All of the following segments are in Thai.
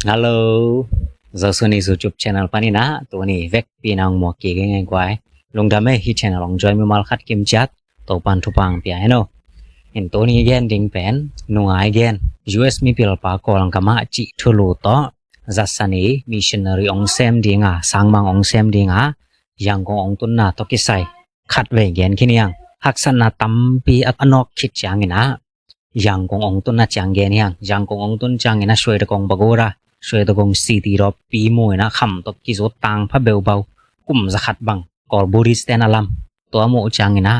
Halo, giờ xuân này YouTube channel pani na, tụi này vek pinang mua kỹ cái ngày quái, lùng đam mê hi channel long join mal khát kim chat, tàu pan thu pang pia heno, in tụi này gen ding pen, nung ai gen, US mi pil pa ko lang kama chi thulu to, zasani missionary ong sem dinga, sangmang ong sem dinga, yang kong ong tun na to kisai, khát về gen kiniang, haksan na tampi at anok khit chang ina, yang kong ong tun na chang gen yang kong ong tun chang ina shwe de kong bagora. ช่วยตะกงสีตีรอบปีมวยนะคำตกกิโซตังพะเบลเบากุมจะขัดบังกอลบูริสเตนอลัมตัวโมจังนะ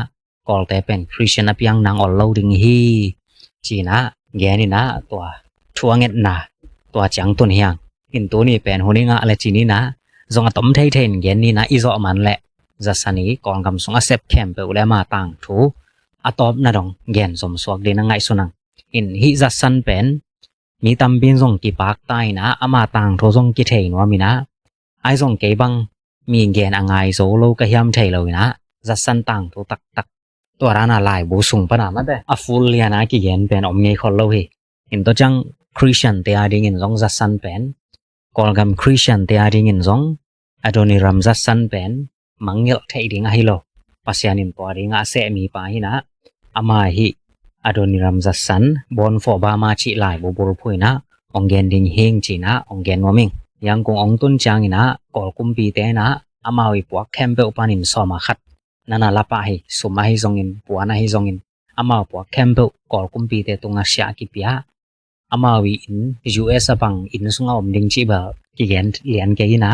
กอลแต่เป็นคริสเตียนเพียงนางอลเลวดิงฮีจีนะแกนี่นะตัวทัวเงินนะตัวจังตุนเฮียงอินตัวนี้เป็นหัวนี้งะอะไรจีนี่นะจงต้มไทยเทนแกนี่นะอีโซมันแหละจะสนิก่อนกำสงอาเซปแคมเปลและมาตังทูอะตอบนะดงแกนสมสวกเดนังไงสุนังอินฮิจะสันเป็นมีตำบินส่งกี่ปากใต้นะอามาต่างโทส่งกี่เทนวะมีนะไอส่งกี่บังมีเกณฑ์อะไรโซโลก็ยำเทเลยนะจัดสันต่างตัวตักตัวร้านอะไรบูสุงปนามาเด้อฟูลเลียนะกี่เกณฑ์เป็นอมเงยคนเราเห็นตัวจังคริสเตียนเตียดิ้งส่งจัดสันเป็นกอลกัมคริสเตียนเตียดิ้งส่งอดอนิรัมจัดสันเป็นมังเงลเทดิ้งให้เราปัสยานินตัวดิ้งอาเซมีปาหินะอามาหิAdoniram Zassan bon for ba ma chi lai bo bor phuina ongen ding heng chi na ongen noming yang kong ong tun chang ina kol kumpi te na amawi puak kempe upanin soma khat nana lapa hi suma hi zongin puana hi zongin amaw puak kempe kol kumpi te tunga sya ki pia amawi in US abang in sunga om ding chi ba ki gen lian ke ina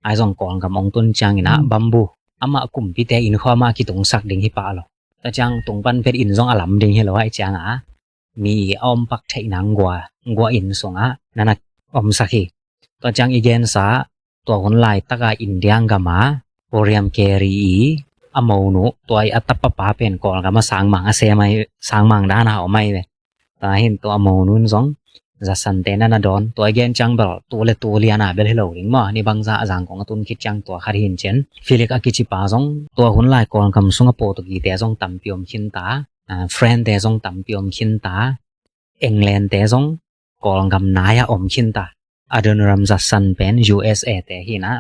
ai zong kol kam ong tun chang ina bambu ama kumpi te in khoma ki tung sak ding hi pa lo ta chang tung pan pet in zong alam ding hello ai chang a mi om pak thei nang gwa in songa nana om sakhi ta chang igen sa to hon lai taka indiang ga ma oriam keri amonu toy atapa pa pen kol ga ma sang mang a se mai sang mang da na o mai ve ta hin to amonun zong za san te na don to again chang bal to le to liana bel hello ring ma ni bang za jang kong atun khit chang to khar hin chen filik akichi pa zong to hun lai kon kam sunga po to gi te zong tam piom khin ta friend te zong tam piom khin ta england te zong kol gam na ya om khin ta adonram za san pen USA te hi na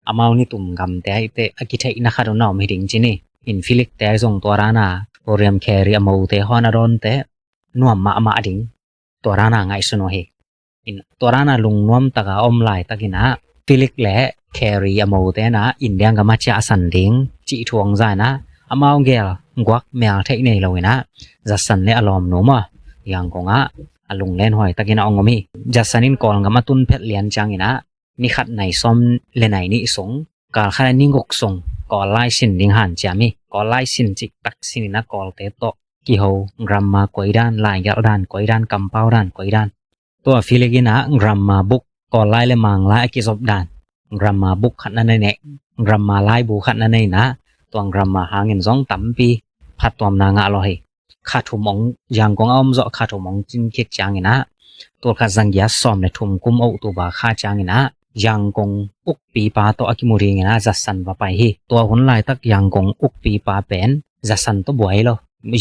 amau ni tum gam te te akithai na kharo na mi ding chini in filik te zong to rana oriam keri amau te hona ron te nuam ma dingตัวร้านง่ายสุดเลยอินตัวร้านลุงน้อมตะกาอมไลตะกินะฟิลิกและแครีอโมเตนะอินเดียงกับมาจ้าสันดิงจีทวงใจนะอามาวเกลกวักแมวเทคเนเลยนะจัดสันเลอารมณ์โนมาอย่างกงะลุงเล่นหอยตะกินะองมีจัดสันินกอลกับมาตุนเพชรเลียนจังอินะนี่ขัดในซ้อมเลนไหนนี่สงกาลขัดนิ่งกสงกอลไล่สินดิงหันจามีกอลไล่สินจิกตักสินนะกอลเตโตกี่โฮกรัมมากวยด้านลายยาวด้านกวยด้านกำเป้าด้านกวยด้านตัวฟิลิกินะกรัมมาบุกก่อไล่เลมังไล่กิศบด้านกรัมมาบุกขัดนั่นเองกรัมมาไล่บุกขัดนั่นเองนะตัวกรัมมาหาเงินสองตั้มปีพัดตัวมนางะลอยขาดถุมองยังกงอ้อมจ่อขาดถุมองจินคิดจางนะตัวขาดสังยาซ้อมในถุมกุมเอาตัวบาขาจางนะยังกงอุกปีปาตัวอากิมุริงนะจัดสันว่าไปฮีตัวหุ่นลายตักยังกงอุกปีปาเป็นจัดสันตัวบวยโล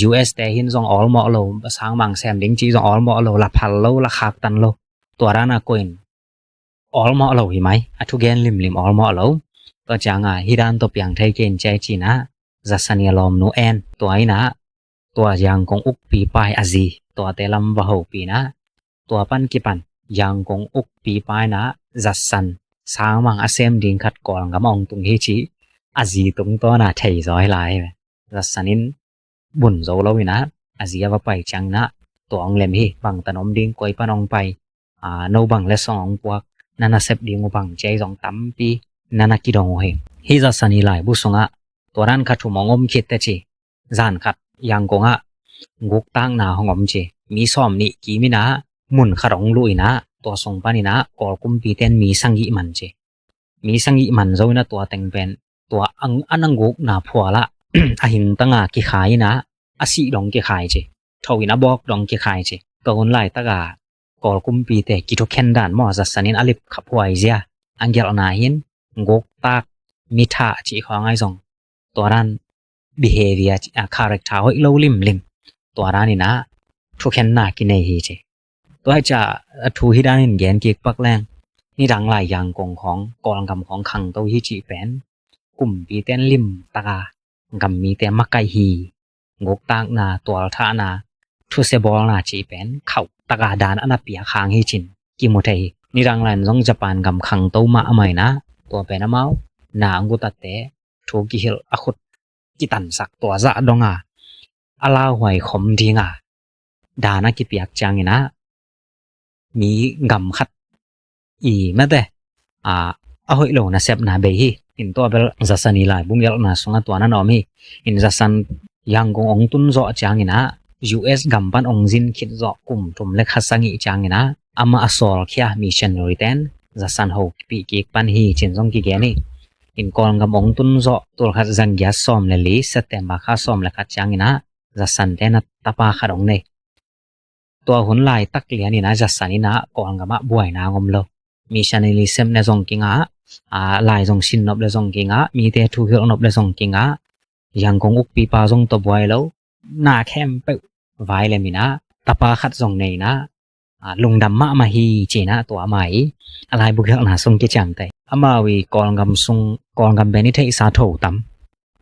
US แต่หินซองออลมอโลสางมังแซมดิงจีซองออลมอโลละพันโลละคากตันโลตัวร้านอะโกอินออลมอโลหิไหมอะทุเกนลิมออลมอโลตัวจางฮิรันตัวเปียงไทยเกนใจจีนะจัสเนียลอมโนแอนตัวไอ้นะตัวยังกงอุกปีปายอาซีตัวเตลัมวะโฮปีนะตัวปันกิปันยังกงอุกปีปายนะจัสสันสางมังอะเซมดิงขัดก่อนกับมองตุงเฮจีอาซีตุงตัวน่ะไทยซอยหลายจัสนินบุญโซโลวินะอาเซียว่าไปจังนะตัวองเลมฮีบังตนอมดิ้งกวยปนองไปโนบังและสองพวกนานาเซปดิ้งบังใจสองตั้มปีนานากิดองเฮฮิจัสนีไลบุษงะตัวนั้นขัดถุมองอมคิดแต่จีจานขัดยังกงะกุกตั้งนาหงอมจีมีซ้อมนี่กีมินะมุนขรองลุยนะตัวทรงปานินะกอลกุมปีเตนมีสังกิมันจีมีสังกิมันโซนะตัวเต็งเป็นตัวอังกุกนาพัวละอาหินตั้งกี่ขายนะอาศิดองกี่ขายเจทวินาบอกดองกี่ขายเจตัวคนไล่ตั้งกอลกุมปีแต่กิโตเคนดานมอจัสนินอลิบขับไวเซียอังเกลอนาหินงกตากมิถาจีของไอ้ซองตัวนั้น behavior character หอยโลลิมตัวนั้นนี่นะทุกเคนนากินในฮีเจตัวให้จะทูฮิดานินแกนกิกปักแรง นี่ดังหลายอย่างกงของกอลังกำของขังเต้าฮีจีเป็นกลุ่มปีเต้นลิมตากำมีแต่มักไกฮีงกตากนาตัวท่านาทุเซบอลนาจีเป็นเขาตากาดานอนาเปียคางฮีจินกิโมเทนี่ดังหลายน้องญี่ปุ่นกำขังเต้ามาอเมยนะตัวเป็นอเมานาอังกุตัดเตทูกิฮิลอคุดกิตันสักตัวจะดงอาลาหวยขมดีงาดานากิเปียกจังนะมีกำขัดอีแม้แต่เอาให้ลงนะเซฟนาเบฮีอินตัวเบลจัสนีลายบุ้งยัลนาสงตัวนั้นอมีอินจัสันยังกงองตุนโจจังนะ US กำปันองจินคิดโจกุมทุมเล็กฮัสซังอีจังนะอามาอสอลเคียมิชันริเทนจัสันหกปีกิกปันฮีจินซงกิเกนี่อินกองกำองตุนโจตัวขัดจังยาสอมเลลีเซตเตมบาคาสอมเล็กฮัดจังนะจัสันเตนัตตาปาขัดองเนตัวหุ่นลายตักเลียนี่นะจัสันนี่นะกองกำมาบวยนางอมโลมีชาเนลิเซมในซองกิงลายซองชินนบในซองกิงมีแต่ทุกเรื่องนบในซองกิงยังคงอุกปีปาซองตัวบวยแล้วหน้าแคมไปไว้เลยมีนะตาปาขัดซองในนะลุงดำมาฮีเจนะตัวใหม่อะไรบุกเรื่องน่ะซองกิจามแต่อามาวีกองกำซงกองกำเบนิเทอิสาโถตั้ม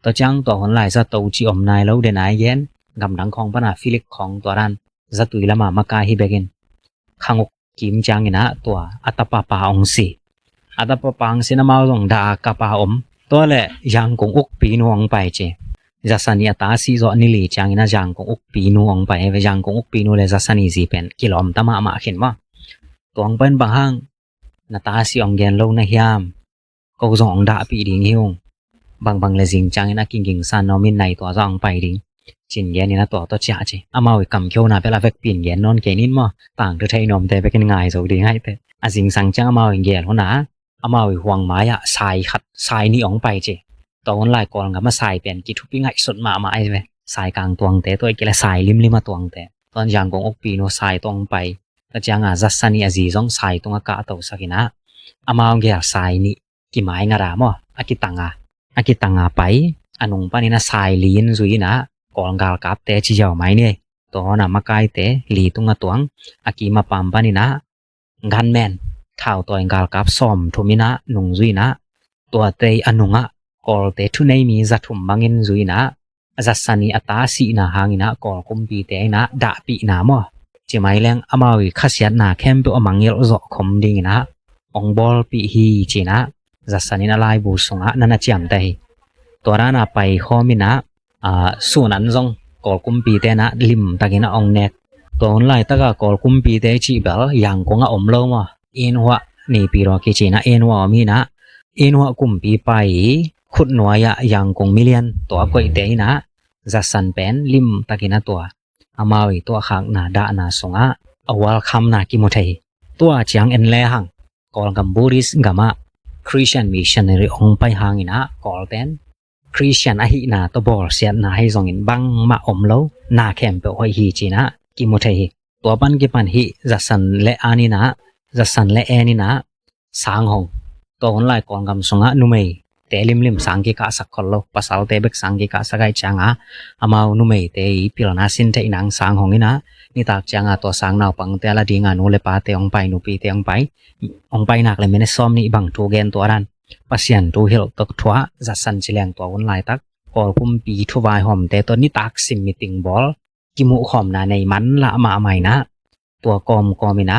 ตัวจังตัวหุ่นลายซาโตจีอมนายแล้วเดนายเย็นกำดังของปนาฟิลิกของตัวรันจัตุยละมากาฮิเบกินขังอุกกิมจังนะตัวอัตปาปาองสีอัตปาปาองสีน้ำมาลงดากาปาอมตัวเละยังคงอุกปีนวงไปเจจัสนีอัตาสีจอนิลีจังนะยังคงอุกปีนวงไปเวยังคงอุกปีนวเลจัสนีสีเป็นกิโลมตามาเห็นว่าตัวงเป็นบางห้างนาตาสีองเกนโลนะฮิามก็จงดาปีดิ่งหิวบางเลจิงจังนะกิงซันนอมินในตัวจงไปดิ่งจินเย็นนี่นะตัวจ่าจีอามาวิกำเขียวนะเป็นลาเวกปีนเย็นนอนเกนินมั้งต่างที่ไทยนอมแต่เป็นง่ายสุดดีให้แต่สิงสังจังอามาวิเกลหัวหน้าอามาวิห่วงไม้สายขัดสายนี่ออกไปจีตัวคนไล่ก่อนกับมาสายเป็นกิทุบปิ้งไอ้สุดมาไอ้เว้สายกลางตวงแต่ตัวเกลสายริมมาตวงแต่ตอนยังกงอกปีโนสายตวงไปก็จังจัสนีจีจงสายตวงอากาศตัวสักนะอามาวิเกลสายนี่กี่ไม้งารามอ่ะอากิตังไปอันนงปานี่นะสายลีนซุยนะกองกาลกับเตจิเจ้าไม้เนี่ยตัวน่ะมาไกลเตลีตุงตวงอากิมาปั๊มปานี่นะกันแมนข่าวตัวกาลกับซ้อมทุมินะนุงซุยนะตัวเตอนุงกอลเตทุนในมีจัตุมบังเงินซุยนะจัสนีอัตาสีนะหางนะกอลคุมปีเตนะดาปีนะมั้งจิไม่แรงอามาวิขัดยันนะเข้มตัวมังเยลจอกคมดิ่งนะองบอลปีฮีจีนะจัสนีนะลายบุษงะนั่นนะจำได้ตัวนั้นนะไปข้อมินะส่วนนั้นจงกอลคุมปีเตนะลิมตะกินะองเนกตัวนั้นไล่ตะกากอลคุมปีเตจีเบลยังคงอมโลมาอินหัวนี่ปีรอกิจีนะอินหัวมีนะอินหัวคุมปีไปขุดหน่วยยังคงมิเลียนตัวก็อีเตนะจัสันเป็นลิมตะกินะตัวอามาวิตัวข้างนาดานาสงะอวัลคำนากิโมเทตัวเจียงเอ็นเลหังกอลกัมบูริสกามาคริสเตียนมิชชันนารีองไปหางนะกอลเป็นคริสเตียนอาหินาตัวบอลเสียนาให้จงอินบังมาอมโลนาเข้มเปหอยฮีจีนะกิโมเทตัวปันกิปันฮีจัสันเลอานินะจัสันเลเอนินะสางหงตัวคนไล่กองกำสงะนุเมย์เตลิมสังกิกาสักคนโลภาษาเตเบกสังกิกาสักไอจังอามานุเมย์เตอีพิลนาสินเตอินังสางหงอินะนี่ตากจังตัวสางนาวปังเตละดีงานูเลปาเตองไปนุปีเตองไปนักเลยไม่ได้ซ้อมนี่บังทูเกนตัวรันpasien tu hil tok thwa jasan chileng to on lai tak kol kum pi thu vai hom te to ni tak sim meeting bol kimu khom na nei man la ma mai na tua komina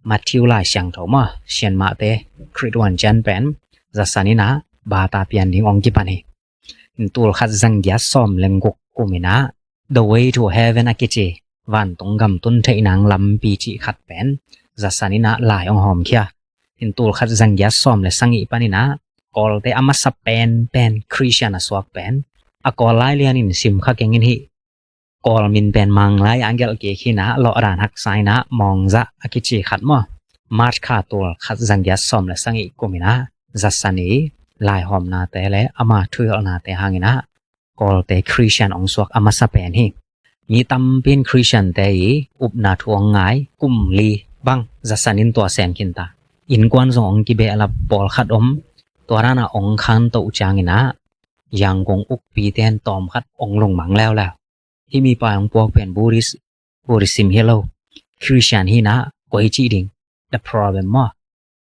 matthew lai siang tho ma sian ma te crit wan jan pen jasanina ba ta pian ding ong ki pani tul khat jang ya som lengok kumina the way to heaven akichi van tong gam tun thei nang lam pi chi khat pen jasanina lai ong hom khia in tul khat jang ya som le sangi panina kol te ama sa pen christian aswak pen a kol lai lian in sim kha kengin hi kol min pen mang lai angel ke khina lo ran hak sai na mong za akichi khat mo mat kha tul khat jang ya som le sangi komina jasani lai hom na te le ama thuil na te hangina kol te christian ong swak ama sa pen hi mi tam pin christian te up na thuang ngai kum li bang jasanin to sen kinta in kwan zong ki be ala bol khatตัวนั้นองคันตุจางินะยังคงอุกปีเตนตอมคัดองลงมังแล้วที่มีปายองพวกเป็นบูริสิมเฮโลคริสเตียนฮีนะกวยจีดิง the problem มอ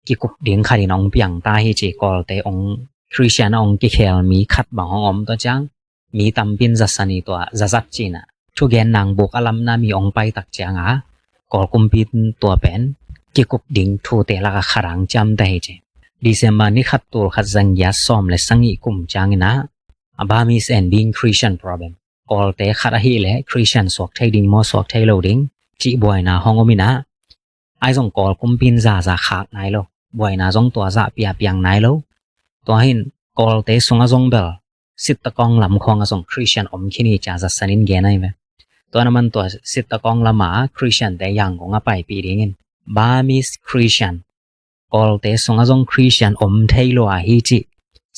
กิกุบเดียงขัดน้องเปียงตาฮิจิกอลเตองคริสเตียนองกิเคลมีขัดบางองตัวจังมีตำปินจัสนีตัวจัดจีน่ะทุกแกนนางบุกอลัมนามีองไปตักจังกอลกุมปินตัวเป็นกิกุบเดียงทูเตลักขรังจำได้เจดิเซมบานี่ขัดตัวขัดจังยาซ้อมและสังอีกุมจังนะอาบามิสแอนดิ้งคริสเตียน problem กอลเตขัดฮิเลคริสเตียนสวกไทยดิ้งมอสวกไทยโลดิ้งจีบวยนาฮองอมินะไอซงกอลกุมปินซาขากนายโลบวยนาซงตัวเปียเปียงนายโลตัวหินกอลเตสงอซงเบลสิตตะกองลำคองอซงคริสเตียนอมคินีจ่าจัสนินเกนัยเวตัวนั้นมันตัวสิตตะกองละหมาคริสเตียนแต่ยังของไปปีดิ้งินบามิสคริสเตียนกอลเตสงอซงคริสเตียนอมไทยโลอาฮิจิ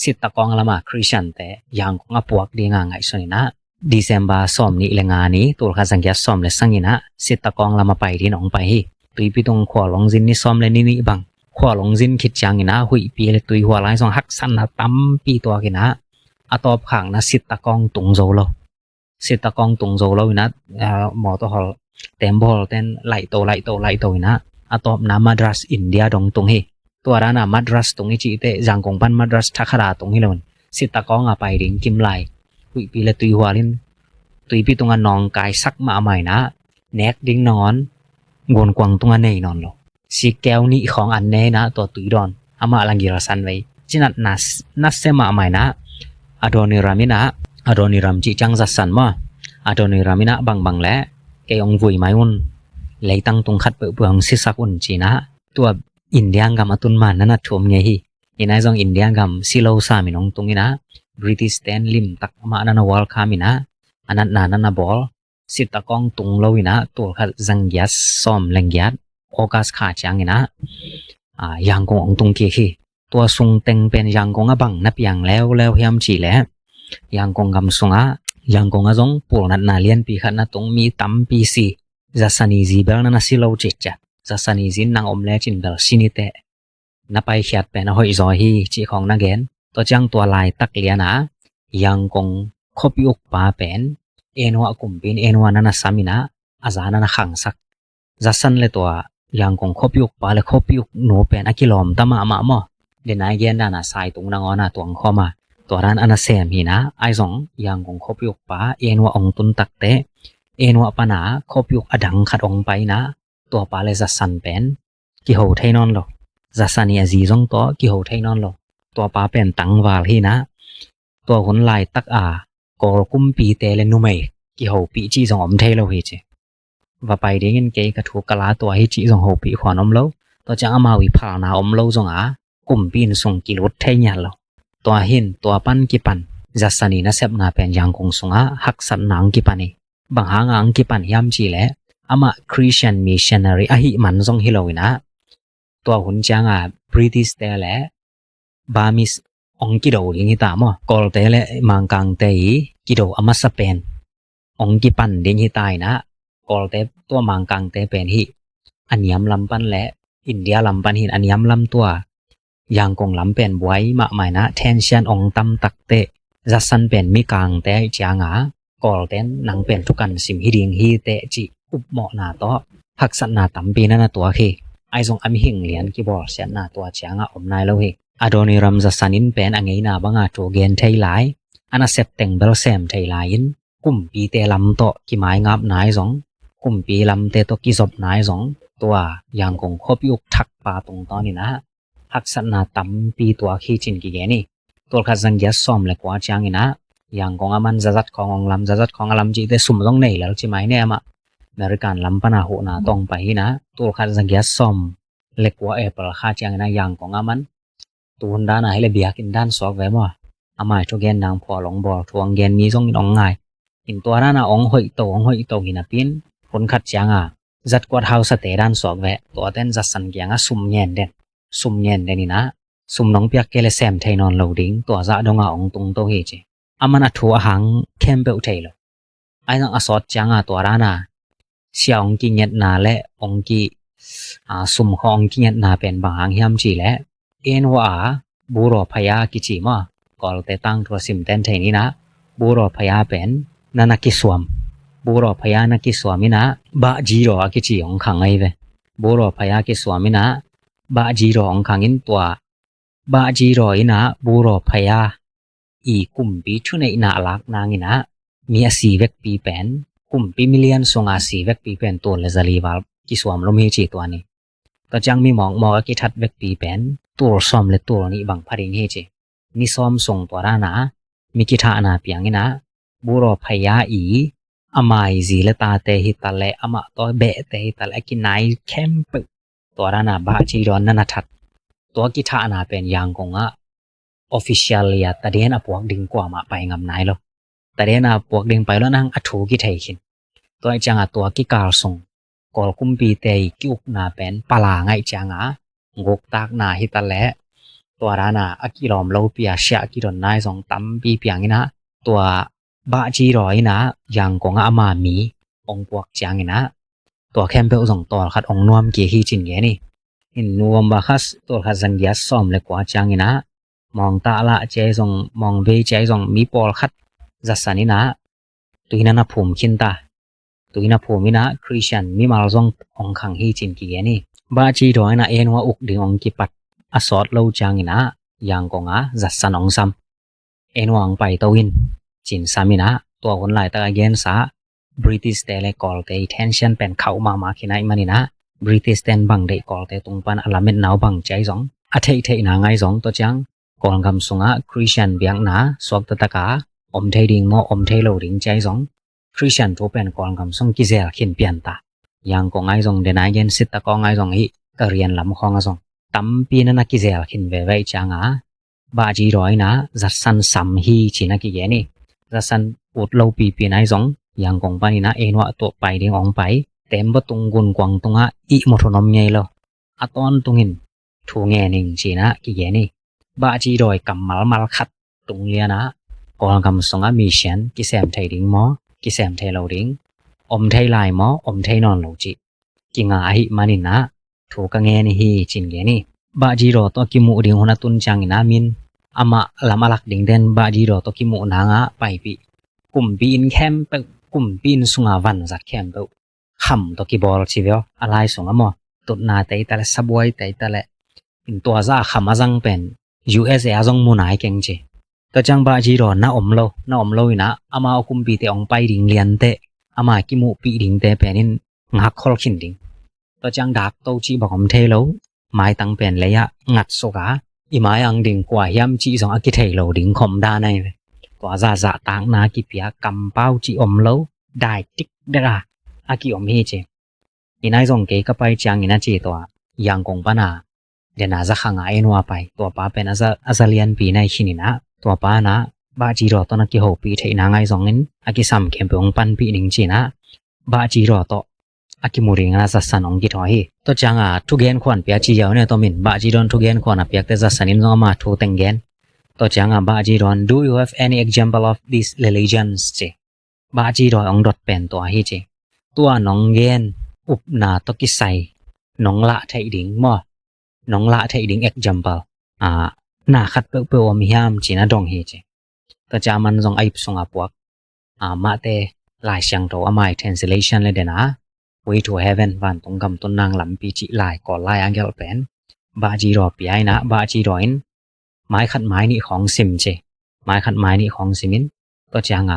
สิตตะกองละหมาคริสเตียนแต่ยังของปวกดิ้งไงส่วนนี้นะดิเซมบาซ้อมนี่เลงานี้ตัวข้าสังเกตซ้อมและสังยินะสิตตะกองละมาไปที่น้องไปฮีตุยปีตรงขวาลงจินนี่ซ้อมและนี่บังขวาลงจินคิดจังนะหุยปีเลยตุยหัวไหลสองหักสันนะตั้มปีตัวกินะอะตอบขังนะสิตตะกองตุงโจโลสิตตะกองตุงโจโลนะหมอตัวหอลเต็มบอลเต็มไหลโตนะอะตอบนามาดรัสอินเดียดงตุงฮีตัวร้านนามาดรัสตุงฮีจีเตจังกงปันมาดรัสทักขราตุงฮีเลยสิตตะกองอะไปดิ้งกิมไลหุยปีเลยตุยหัวลินตุยปีตรงนองกายสักมาใหม่นะแนกดิ้งนอนงวนกวางตรงนี้นอนโลสีแก้วนี้ของอันนี้นะตัวตุยดอนอามาลังกิรสันไว้จินัดนัสเซมาใหม่นะอดอนิรามินะอดอนิรามจีจังจัสสันมาอดอนิรามินะบางแหละแกยองวุยไม้อุ่นเลยตั้งตรงขัดเปื่องซิสักอุ่นจีนะตัวอินเดียงกำอตุนมานั่นน่ะชมไงฮียินไอซองอินเดียงกำซิโลซามินองตรงนี้นะบริติสแตนลิมตักมานั่นวอลคามินะอันนั้นนั่นบอลสิตตะกองตุงโลวินะตัวขัดจังยัสซ้อมแรงยัดโอกาสขาจังนะยังคงองตุงเกียร์ตัวทรงเต็งเป็นยังคงบังนับยังแล้วเฮียมจีแล้วยังคงกำทรงยังคงจงปูนัดนาเลียนปีขัดนัดตรงมีตั้มปีซีจัสนีจีเบลนั่นสิโลเจจ้ะจัสนีจีนางอมเลจินเบลซินิเตนับไปเขียดเป็นหอยจอยจีของนักเกนตัวจังตัวลายตักเลียนะยังคงคบยุกปาเป็นเอ็นว่ากุมปินเอ็นว่านันสามินะอาจารย์นันขังสักจัสสันเลยตัวยังคงคบยุกปาเลยคบยุกโนเป็นอากิลอมตามะมอเดนายเย็นด้านสายตรงนางอนาตัวข้อมาตัวร้านอันเซมีนะไอซองยังคงคบยุกปาเอ็นว่าองตุนตักเตเอ็นว่าปนาคบยุกอดังขัดองไปนะตัวปาเลยจัสสันเป็นกิโหไทนอนหรอจัสสันเนี่ยจีจงตัวกิโหไทนอนหรอตัวปาเป็นตังวาลฮีนะตัวคนลายตักกอลกุมปีเตเลนุเมกิโหปีจีจงอมเทโลเฮเจว่าไปเด้งเกยกระถูกกะลาตัวให้จีจงโหปีขวานอมโลตัวจังอามาวิพานาอมโลจงกุมปีนส่งกิรุตเทยันโลตัวหินตัวปันกิปันจัสนีนะเซบนาเป็นยังคงส่งหักสันนางกิปันบางหางกิปันยามจีแลอามาคริสเตียนมิชชันนารีหิมันจงฮิโลวินะตัวหุ่นจังบริติสเตเลบามิสองกิโดลิงิตามอกอลเตเลมังกังเตยกิโดอามาสเปนองกิปันดิงิตายนะกอลเตตัวมังกังเตเป็นฮิอันยำลำปันและอินเดียลำปันหินอันยำลำตัวยังคงลำเป็นบวยมาหมายนะเทนเชียนองตำตักเตจัสันเป็นมิกังเตจางกอลเตนนังเป็นทุกันสิมฮิดิงฮีเตจิอุบเหมาะนาโตหักสันนาตัมปีนั่นตัวเฮไอซงอมิหิงเลียนกิบอลเสียนาตัวจางอมนายโลเฮอดอนิรัมจัสันินเป็นอังไงนาบังโจเกนไทยไลอันเซปเต็งเบลเซมไทยไลน์กุมปีเตลำโตกิไม้งับนายสองกุมปีลำเตโตกิศพนายสองตัวยังคงคบยุกทักปาตรงตอนนี้นะหักสันนาตัมปีตัวขี้จินกิเกนี่ตัวขัดสังเกตซ้อมเล็กว่าจังนี่นะยังคงอามันจัดของลำจัดของลำจีเตสุ่มต้องไหนแล้วใช่ไหมเนี่ยมาเมริกันลำปนาโหนาตรงไปนะตัวขัดสังเกตซ้อมเล็กว่าเปล่าค่าจังนะยังคงอามันตัวด้านไหนเลยเบียกินด้านซอกไว้บ่อามาทุกแกนนางพอหลงบ่อทวงแกนมีส่งน้องง่ายอินตัวนั้นองหอยโตหินปินคนขัดจังจัดกวาดเฮาสเตด้านซอกไว้ตัวเต้นจัดสันเกียงสุ่มเย็นเด่นนี่นะสุ่มน้องเปียกเกลเซมไทยนอนเหลาดิ้งตัวจะดงองตรงโตเฮเจอามันทัวหังเข้มเปลวไทยเลยไอ้น้องอสอดจังตัวร้านเสียองกินเย็ดนาและองกีสุ่มของกินเย็ดนาเป็นบางหางเฮียมจีและเอ็นว่าบูโรพยากิจิมากอลเตตังตัวสิมเต้นไทยนี่นะบูโรพยาเป็นนันกิสวมบูโรพยานักิสวามินะบะจีโรกิจิองขังไอเวบูโรพยากิสวามินะ บาจีรองขังอินตัวบาจีรออินะบูรอพยาอีกุมปีชุนอินะลักนางอินะมีอาศีเวกปีเป็นกุมปีมิเลียนสงอาศีเวกปีเป็นตัวเลซาลีวาลกิสวามลมเฮจีตัวนี้ก็จังมีมองกิทัดเวกปีเป็นตัวซ้อมเลตัวนี้บังพาริงเฮจีนี่ซ้อมส่งตัวรานะมีกิทานาเปียงอินะบูรอพยาอีอามาอิซีเลตาเตหิตาเลอามาตัวเบเตหิตาเลกินไนเข้มปึตัวรานะบาจีรอนนันทัดตัวกิทานาเป็นยังกงอะ official ya tadi na puak ding kwa ma pai ngam nai lo tadi na puak ding pai lo nang athu ki thei khin to changa to ki kal song kol kum pi te ki uk na pen pala ngai changa ngok tak na hi ta le to ra na akilom lo pia sha ki ron nai song tam pi piang ina to ba ji roi na yang kong ama mi ong puak chang ina to khem pe song to khat ong nuam ki hi chin ge ni in nuam ba khas to khat zan ya som le kwa chang inaมองตาละเจซงมองเวเจซงมีปอลคัดจัสานินะตุยนันภูมิขินตาตุยนันภูมินะคริสเตียนมีมาลซงองขังฮีจินกีนี่บาจีดอยนะเอ็นว่าอุกดิงองกิปัดอสอดเล่าจางนะยังกงะจัสานองซัมเอ็นวังไปตวินจินซามินะตัวคนหลายตะเกนสาบริติสเตเลกอลเตเทนชันเป็นเขามาขินไอมันนี่นะบริติสเตนบังเดกอลเตตุงปันอลาเมนนาวบังใจซงอเทเทนาไงซงตัวจังกองกำสงะคริสเตียนเบียงนาสวกตะกาอมเทดิงโมอมเทโลดิงใจสงคริสเตียนตัวเป็นกองกำสงกิเซลขินเปียนตายังกองไอสงเดนายเย็นสิตตะกองไอสงฮิกเรียนลำคองสงตั้มปีนันกิเซลขินเวไวจางาบาจีรอยนะจัดสันสัมฮีชินักเยนี่จัดสันอุดโลปีนไอสงยังกองปานินะเอ็นวะตัวไปดิงองไปเต็มบตุงกุนกวางตุงะอีมทนมเงยโลอะตอนตุงินทูเงนิงชินะกิเยนี่บาจีรอยกำมัลขัดตรงเนี้ยนะกองกำสงอามีเชียนกิเซมไทยดิงมอกิเซมไทยเราดิงอมไทยลายมออมไทยนอนโลจิกิงอาหิมานินะถูกเงี้ยนี่ฮีจินเงี้ยนี่บาจีรอตัวกิมูดิงหัวตุนจังนามินอามาลามาลักดิงเดนบาจีรอตัวกิมูนางะไปปีกุมปีนแคมเปกุมปีนสุงาวันจัดแคมเปขำตัวกิบอลชีวิตอะไรสงอมอตุนนาเตยแต่ละสบวยเตยแต่ละอินตัวซาขำมาจังเป็น USA อาจงมุนายเก่งเจตัวจังบาจีรอน่าอมโลนะอามาคุมปีเตองไปดิ่งเลียนเตอามากิมูปีดิ่งเตเป็นนินงักคอลขินดิ่งตัวจังดักโตจีบอกอมเทโลไม้ตั้งเป็นระยะงัดโซกาอีไม้อังดิ่งกว่าย้ำจีสองอากิเทโลดิ่งคอมด้านในตัวจะต่างนากิเปียกำเป้าจีอมโลได้ติ๊กเดราอากิอมเฮเจอีนายส่งเกก็ไปจังอีน่าจีตัวยังกงปนาเดน่าจะขังไอ้นัวไปตัวป้าเป็นอาซาเลียนปีในชินินะตัวป้านะบาจีรอตอนนักกิโหปีเทนางไงสองนินอากิซัมเข้มเปองปันปีหนึ่งจีนะบาจีรอต่ออากิมูริงอาจัสสันองกิถอยตัวจังทุกเกนขวัญเปียจีเยาเนี่ยตัวมินบาจีรอนทุกเกนขวัญเปียกแต่จัสสันนินซองมาทุกเต็งเกนตัวจังบาจีรอน do you have any example of these religions เจบาจีรอองดดเป็นตัวฮีเจตัวน้องเกนอุปนาตกิไซน้องละไทยดิ่งมอน้องละไทยดิ่ง example น่าขัดเปอมีห้ามจีน่าดองเฮเจแต่จามันซองไอปซองอาปวกมาเตหลายเสียงโตอาไม่ translation เลยเดนะ way to heaven วันตรงกำต้นนางลำปีจิหลายก่อลายอังเกลเป็นบาจีรอปีไอนะบาจีรออินไม้ขัดไม้นี่ของซิมเจไม้ขัดไม้นี่ของซิมินตัวจาง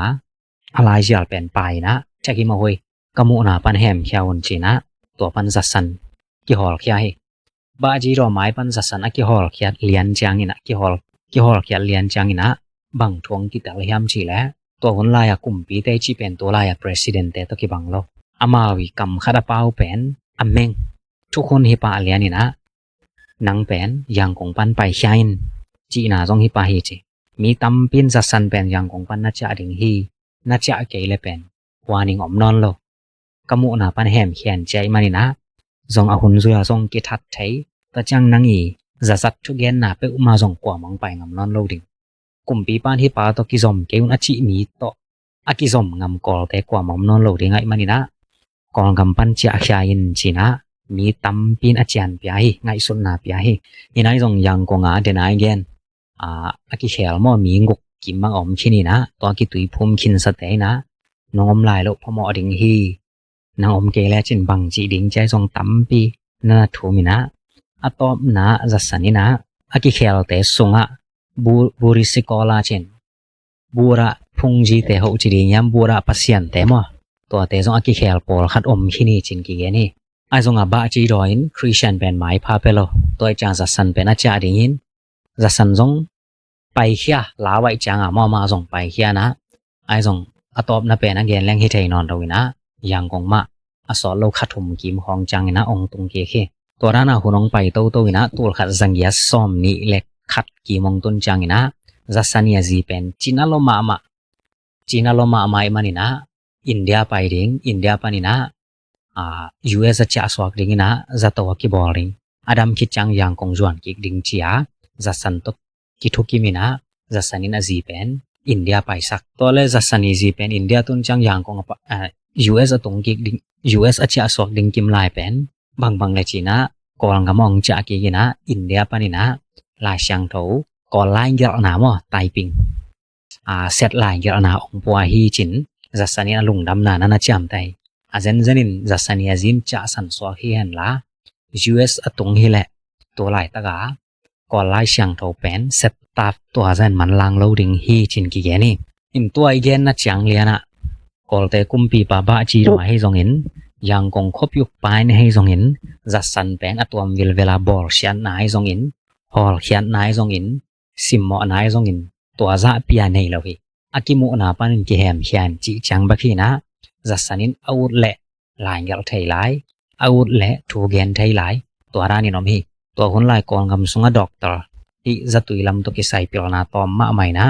อะไรจีรเป็นไปนะเช็คกิมาเว้ยกมูนาปันแหมเขียวจีนะตัวปันจัดสันกี่หอลเขียให้บาจีรอไม้ปันจัดสันกี่หอลเขียเลียนจางนี่นะกี่หอลเขียเลียนจางนี่นะบังทวงกิตาเลียมจีแล้วตัวคนลายกุมปีเตจีเป็นตัวลาย president เตตัวกี่บังโลอามาวิกำขัดเป้าเป็นอเมงทุกคนฮิปาเลียนี่นะนังเป็นยังคงปันไปชายน์จีน่าจงฮิปาฮีจีมีตั้มปินจัดสันเป็นยังคงปันน่าจะดิ่งฮีน่าจะเกยเลเป็นวานิงอมนอนโลกมูนาปันแหมเขียนใจมานี่นะจงอาหุนเสือจงกิทัดไทยแต่จังนังอีจะสัตทุกเย็นน่ะเปอุมาจงกว่ามองไปงำนอนโลดิ่งกุมปีปานฮิปาตกิซอมเกอุนอจิมีโตอากิซอมงำกอลแต่กว่ามองนอนโลดิ่งไงมานี่นะกองกำปั้นเจ้าชายินจีนะมีตั้มปินอาจารย์เปียไงสุนนาเปียนี่นายจงยังกงเดนายเกนอากิเขลมอมีงกกิมบังอมชินีนะตัวกิตุยพุ่มขินสเตนะน้องอมลายโลพมอดิ่งฮีนางอมเกลจินบังจีดิ่งใจจงตั้มปีน่าถูมินะ atop na zasanina aki khel te sunga buri sikola chen bura phungji te ho chiri yam bura pasian te mo to te zong aki khel pol khat om khini chin ki ge ni ai zonga ba chi roin christian ben mai pha pelo toy chang zasan pen a cha ding in zasan zong pai khia la wai chang a ma zong pai khia na ai zong atop na pen again leng hi thei non rawina yang kong ma asol lo khathum kim hong chang ina ong tung ke khe torana hunong pai to ina tul khat zangya som ni lek khat ki mong tun chang ina zasania ji pen chinaloma ma manina india pai ding india panina us cha swak ding ina zatawa ki boring adam ki chang yang kong juan ki ding chia zasan to ki thuki mina zasanina ji pen india pai sak tole zasani ji pen india tun chang yang kong us atung ki ding us acha swak ding kim lai pen bang le china kol ngamong cha ki gina india panina la sang tho kol lai gel na mo taiping set lai gel na ong pua hi chin zasania lungdam na cham tai azen zanin zasania jim cha san swak hi han la us atung hi le to lai taga kol lai sang tho pen set tap to azan man lang lo ding hi chin ki ge ni in to ai gen na chang liana kolte kumpi pa ba chi ro hai zong in yang kong khop yuk pai ne hai zong in zasan pen atwam vil vela bor sian nai zong in hol khian nai zong in simmo nai zong in to za pia nei lo hi akimu na panin ki hem khian chi chang ba khi na zasanin out le lai ngal thei lai out le thu gen thei lai to ra ni nom hi to hun lai kong ngam sunga doctor ti zatui lam to ki sai pil na tom ma mai na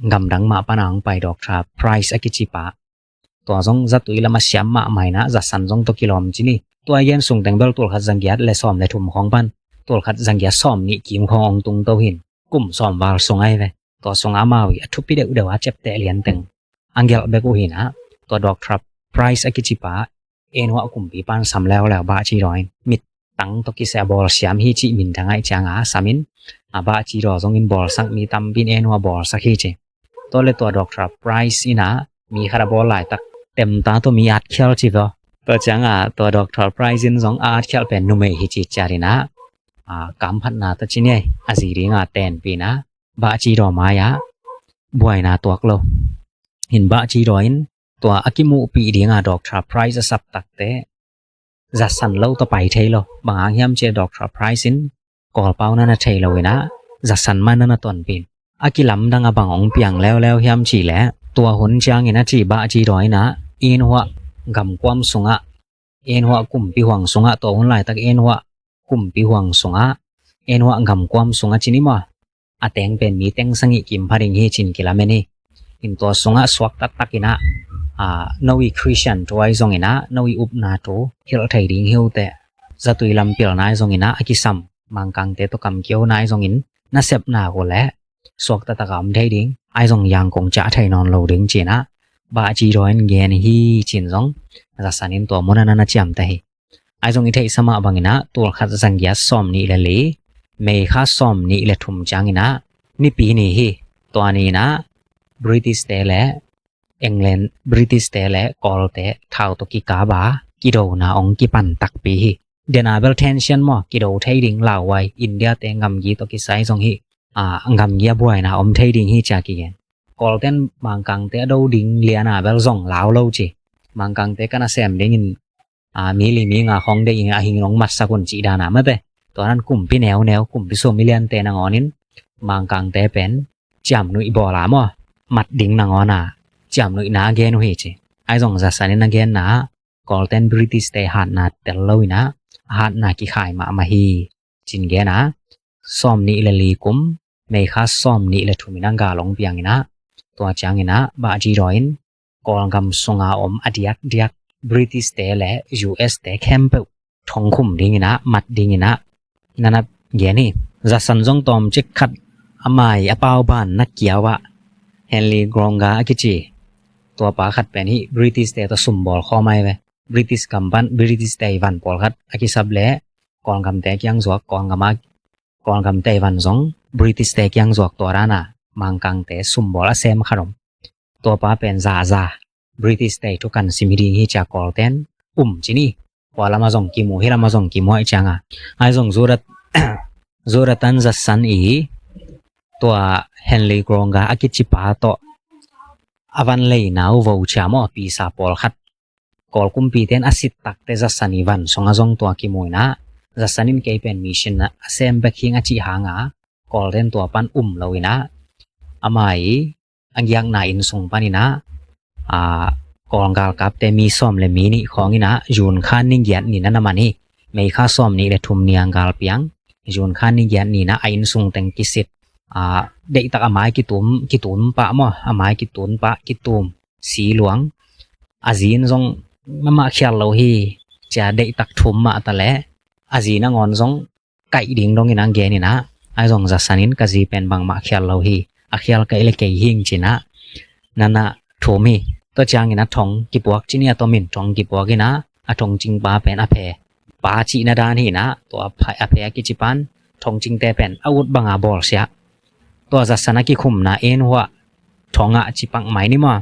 ngam dang ma panang pai doctor price akichi pa to zong zatui lama siam ma mai na zasan zong to kilom chini to yen sung teng bel tul khat zangiat le som le thum khong pan tul khat zangia som ni kim khong tung to hin kum som wal sungai ve to sung amawi athupi de udawa chep te lian teng angel be ko hina to doctor price akichi pa en wa kum pi pan sam leo leo ba chi roin mit tang to ki sa bol siam hi chi min thangai changa samin aba chi ro zong in bol sak mi tam bin en wa bol sak hi che to le to doctor price ina mi khara bol lai tak tem ta to mi at khel chi vo to changa to doctor price in zong at khel pen nu me hi chi charina kam phat na ta chi ne azi ringa ten pi na ba chi ro ma ya buai na tuak lo in ba chi ro in to akimu pi ringa doctor price sap tak te zasan lo to pai thei lo bang hiam che doctor price in kol pau na thei lo ina zasan man na ton pin akilam danga bang ong piang leo hiam chi le tua hun chang ina chi ba chi roi na in hwa gam kwam sunga en hwa kum pi huang sunga to hun lai tak en hwa kum pi huang sunga en hwa gam kwam sunga chini ma ateng pen mi teng sangi kim pharing hi chin kilameni in to sunga swak tak takina nowi christian toy zong ina nowi up na to hil thai ding hiu te zatui lam pil nai zong ina akisam mangkang te to kam kyo nai zong in na sep na ko le swak ta takam thai ding ai zong yang kong cha thai non lo ding china ba chi roin gen hi chin zong zasanin to monana na cham ta hi ai zong i thei sama bangina tul khat zangya som ni le le me kha som ni le thum changina ni pi ni hi to ani na british te le england british te le kol te thau to ki ka ba ki do na ong ki pan tak pi hi denabel tension mo ki do thei ding lawai india te ngam gi to ki sai zong hi ngam gia buai na om thei ding hi cha ki gen kol ten mangkang te do ding liana bel zong lao lo chi mangkang te kana sem ding in mi li mi nga khong de inga hing long mat sakun chi da na ma be to nan kum pi neo kum pi so million te na ngonin mangkang te pen cham nui bo la mo mat ding na ngona cham nui na gen hi chi ai zong za sanin na gen na kol ten british te han na tel lo ina han na ki khai ma hi chin ge na som ni le li kum me kha som ni le thuminang ga long piang ina to chang ina ba ji roin kol gam sunga om adiak diak british te le us te camp thong khum ding ina mat ding ina nana ge ni za san jong tom chik khat amai apau ban na kiawa henry gronga akichi to pa khat pen hi british te to sumbol khomai ve british kamban british te van pol khat akisab le kol gam te kyang zo kol gama kol gam te van zong british te kyang zo to rana mangkang te sumbol a sem kharom to pa pen za british te to kan simiding hi cha kol ten chini wala ma zong ki mu hira ma zong ki mo ai changa ai zong zurat Zoratan zasan i tua Henley Gronga akichipa to avan lei nau vo chamo pi sa pol khat kol kumpi ten asit tak te zasani van songa zong tua ki moina zasanin ke pen mission na asem backing achi hanga kol ren tua pan loina amai angyang na in sung panina a kolgal kap te mi som le mi ni khongina jun khan ning yan ni na mani mei kha som ni le thum niang gal piang jun khan ning yan ni na ain sung teng kisit dei tak amai ki tum pa mo amai ki tun pa ki tum si luang azin zong mama khial lo hi cha dei tak thum ma ta le azina ngon zong kai ding dong inang ge ni na ai zong za sanin ka ji pen bang ma khial lo hi a khial kai le ke hing china nana thomi to chang ina thong ki puak chinia to min thong ki puak ina a thong ching ba pen a phe pa chi na dan hi na to a phai a phe ki chi pan thong ching te pen out banga bol sia to za sana ki khum na en huwa thonga chi pang mai ni ma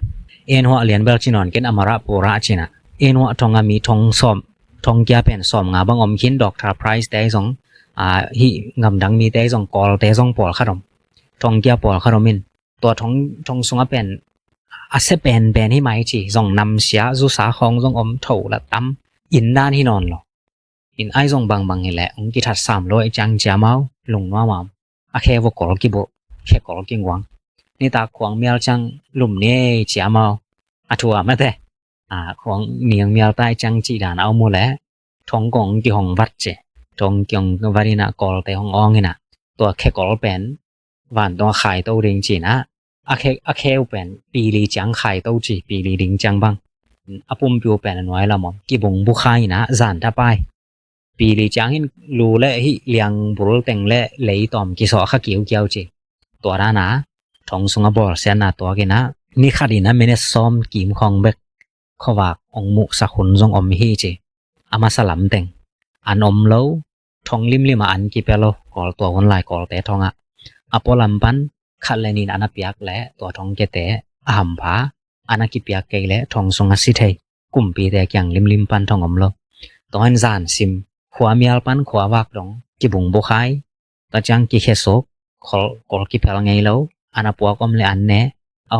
en huwa lian bel chinon ken amara pura china en huwa thonga mi thong som thong kya pen som nga bang om khin doctor price te zong hi ngam dang mi te zong kol te zong pol kharom thong kya pol kharomin to thong sunga pen ase pen hi mai chi zong nam sia zu sa khong zong om tho la tam in dan hi non lo in ai zong bang hi le ong ki that sam loi chang cha mau lung ma mam a khe wo kol ki bo khe kol ki ngwang ni ta khwang mial chang lum ne cha mau a thua ma te khwang niang mial tai chang chi dan au mo le thong kong ki hong wat che thong kyong varina kol te hong ong ina to khe kol pen van to khai to ring chi na a khe pen pi li chang khai to chi pi li ding chang bang apum piu pen noi la mom ki bong bu khai na zan ta pai pi li chang in lu le hi liang bul teng le lei tom ki so kha kiu kiau chi to ra na thong sunga bor sen na to ki na ni khadina mene som kim khong bek khowak ong mu sa khun jong om hi chi ama salam teng an om lo thong lim lima an ki pelo kol to hon lai kol te thonga apolam pan khalenin anapiak le to thong ke te aham pha anaki piak ke le thong sunga si thei kumpi te kyang lim pan thong om lo to han zan sim khwa mial pan khwa wak dong ki bung bo khai ta chang ki khe sok kol ki pel ngei lo anapuak om le an ne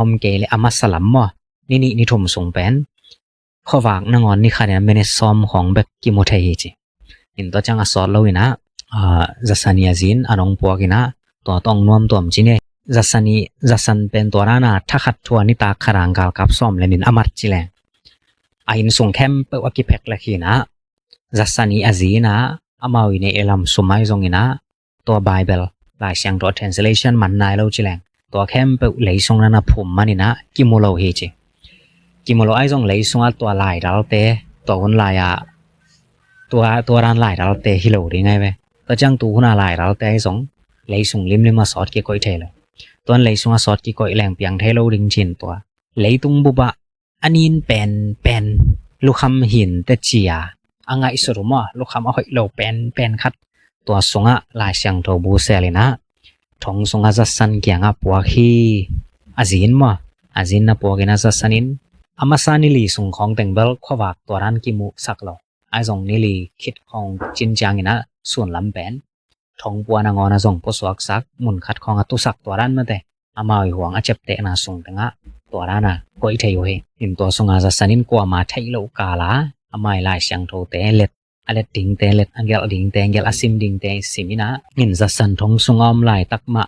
om ke le ama salam mo ni thum sung pen khowak na ngon ni khane mene som khong bek ki mo thei chi in to chang a sot lo ina zasania zin anong puakina to tong nuam tom chine zasan pen to rana thakhat thua ni ta kharang gal kap som lenin amat chile ain sung khem pe aki phek la khina zasani azina amawi ne elam sumai zongina to bible la siang to translation man nai lo chileng to khem pe leisong na phum manina kimulo he chi kimulo ai zong leisong a to lai dal te to hun lai a to ran lai dal te hilo ri ngai ve to chang tu huna lai dal te zong leisung lim ma sot ki koi thelo ton leisung a sot ki koi leng piang thelo ring chin to leitung bu ba anin pen lu kham hin te chia angai suruma lu kham a hoi lo pen khat to sunga lai siang tho bu selina thong sunga za san kyanga puwa khi azin na puwa za sanin amasani li sung khong tengbel khowak toran ki mu saklo ai zong ni li khit khong chin changina sun lam pen thong puwa na ngona zong po suak sak mun khat khong atu sak toran ma te amawi huang a chep te na sung tanga torana koi thei he in to sunga za sanin ko ma thai lo kala amai lai siang tho te let alet ding te let angel ding te angel asim ding te simina in za san thong sungom lai takma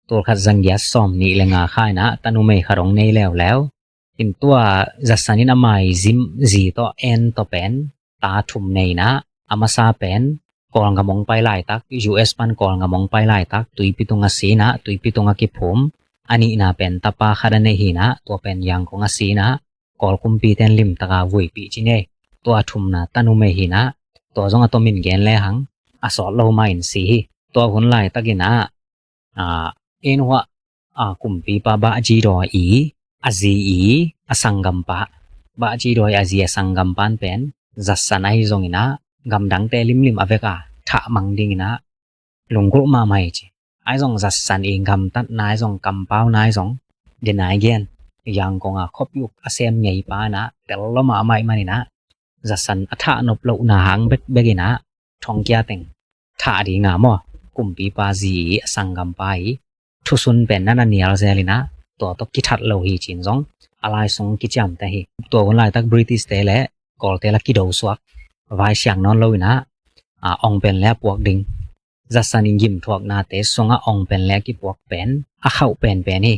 tor khat jang ya som ni lenga khaina tanu me kharong nei lew in tua za sanin amai zim zi to en to pen ta thum nei na amasa pen kol nga mong pai lai tak US pan kol nga mong pai lai tak tuipitunga sina tuipitunga ki phum ani na pen tapa khadane hi na to pen yang ko nga sina kol kumpi ten lim taka vui pi chine to athum na tanu me hi na to zong atomin gen le hang asol lo ma in si to hun lai takina en wa kumpi pa ba ji ro i azi i asangam pa ba ji ro azi asangam pan pen zassanai zongina gam dang te lim aveka tha mang ding na lungru ma mai chi ai zong zassan ing gam tat nai zong kam pau nai zong de nai gen yang ko nga khop yu asem ngei pa na tel lo ma mai mani na zassan atha nop lo na hang bek begina thong kya teng ท่าดีงามกุมปีปาจีสังกัมไปทุสุนเป็นนั่นนี่อะไรเซลินะตัวตกกิทัดโลหิจินซงอะไรสงกิจามแต่ฮีตัวคนไล่ตักบริติสเตเล่กอลเตลักกิโดสวกไว้เสียงนอนโลยนะองเป็นแล้วปวกดิงจัสนิยิมทวกนาเตสงองเป็นแล้วกิปวกเป็นเข้าเป็นฮี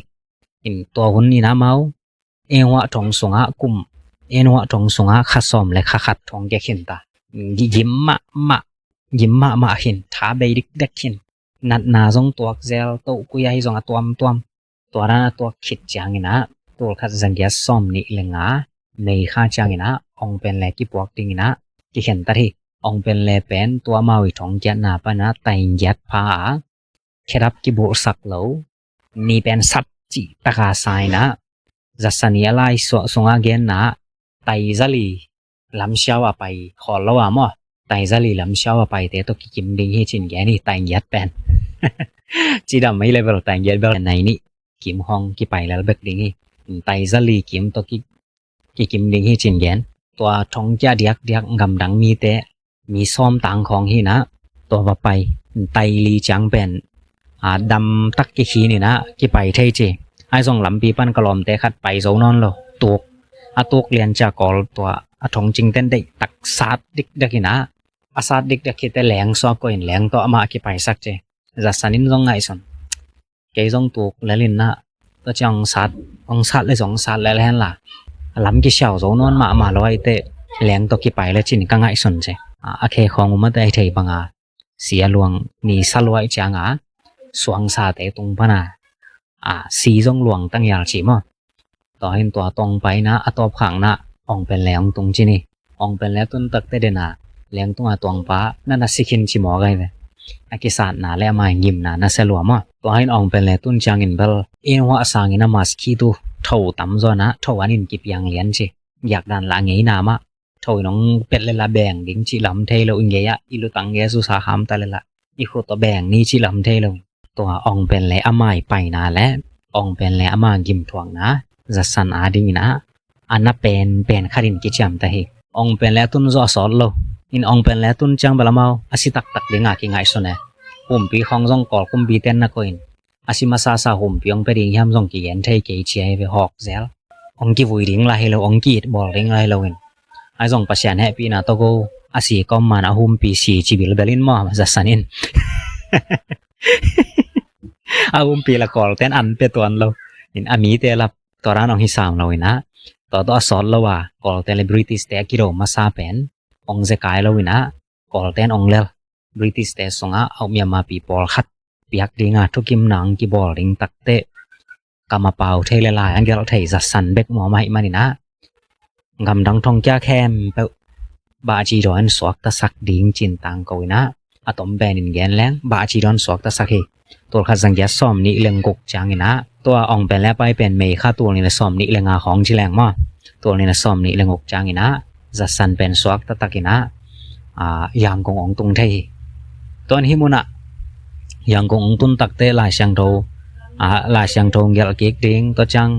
อินตัวคนนี้นะเมาเอวะทองสงกุมเอวะทองสงขัดซอมและขัดทองแกขินตายิ้มมาหินท้าเบดิกเด็กหินนัดนาซงตัวเซลตัวกุยให้ซงตัวนั้นตัวขิดจางนะตัวขัดสังเกตซอมนี่เลงะในข้าจางนะองเป็นแลกิปวกดิงนะกิเห็นตาที่องเป็นแลเป็นตัวมาวิทองเจนาปนะไตยัดพาแค่รับกิบุสักเหลวนี่เป็นสับจีตะกาไซนะจัสนีอะไรสงอาเกนนะไตซาลีลำเช้าไปขอละว่ามั่วไตซาลีลำเช้าไปแต่ตัวกิมดิงให้จินแกนี่ไตยัดเป็นจีดำไม่เลยเวลาไตยัดเวลาไหนนี่กิมห้องกิไปแล้วเบกดิงให้ไตซาลีกิมตัวกิมดิงให้จินแกนตัวท้องจ้าเดียกกำดังมีแต่มีซ้อมต่างของที่นะตัวไปไตลีจังเป็นดำตักกิขีนี่นะกิไปเทจีไอ้ส่งลำปีปั้นกระลอมแต่ขัดไปโซนอนโลตุกเรียนจากกอลตัวทองจริงเต้นได้ตักซาดดิกเด็กนะซาดดิกเด็กแต่แหลงซอกก็เห็นแหลงตัวมากิไปสักเจจัสนินส่งไงส่งเกยส่งตุกแล้วลินนะตัวจังซาดเลยส่งซาดแล้วเห็นล่ะลำกิเฉาโซนอนมาลอยแต่แหลงตัวกิไปแล้วจินก็ไงส่งเจโอเคของมันได้เทบังเสียหลวงนี่สลวยจังสวงซาเตตรงพนาสีจงหลวงตั้งยาจีมั้งต่อให้ตัวตรงไปนะตัวผังนะองเป็นแหลงตรงจีนี่องเป็นแล้วต้นตักเตเดนะแหลงตรงตวงป้านั่นน่ะสิขินชิมอไงเลยอากิสานนะแล้วมายิมนะน่ะเสลวมั้งต่อให้องเป็นแล้วต้นจางอินเบลเอ็นว่าสางอินะมาสกีตูเท่าตั้มจอนะเท่าอันอินกิบยังเลี้ยนจีอยากดันละไงนามะเท่าน้องเป็ดเลยละแบ่งดิ้งจีลำเทลอินเกียอิลุตังเกสุสาหามตะเลยละอีโคตัวแบ่งนี่จีลำเทลตัวองเป็นแล้วอามาไปนาและองเป็นแล้วอามากิมทวงนะจัสสันอาดิงนะอันน่ะเป็นคารินกิจามตะเฮองเป็นแล้วตุนจอสอดโลอินองเป็นแล้วตุนจังบลามาอาศิตักดิงากิงไอโซเนหุ่มปีของจงกอลคุมบีเต้นนะก็อินอาศิมาซาหุ่มปีองไปดิงยามจงกิเย็นเทเกเชียไปหอกเซลองกิวุยดิงลาเฮโลองกีดบอลดิงลาเฮโลอินไอจงปัสยันแฮปปี้นะตะโกอาศิก็มันอาหุ่มปีสีจิบิลเบลินมาจัสสันอินหุ่มปีละกอลเต้นอันเปตัวอันโลอินอามีเตลับตัวร้านองฮิสามเราอินะตัวสอนเราว่ากอลเต้นบริติสเตกิโรมาซาเป็นองเซกายเราอินะกอลเต้นองเลลบริติสเตสงะเอาเมียมาปีบอลขัดเปียกดิงาทุกิมนังกิบอลดิงตักเตะกำมาเป่าเทเลลายอันเกลเทจัดสันเบกหมอไม่มานี่นะกำดังทองจ้าแคมเปบาจีดอนสวกตะสักดิงจินตังกวินะอะตอมแบนินแกนแรงบาจีดอนสวกตะสักเฮตัวขัดสังเกตซ้อมนี่เรื่องกกจางนี่นะตัวอ่องเป็นแล้วไปเป็นเมย์ค่าตัวนี้นะซ้อมนี่เรื่องของชิแรงมั้งตัวนี้นะซ้อมนี่เรื่องกกจางนี่นะจัดสันเป็นสวกตะตักนี่นะยังกงองตุงเทตัวนี้มุนะยังกงองตุนตักเตลายเชียงโตลายเชียงโตเกลเก็กดิ้งตัวจัง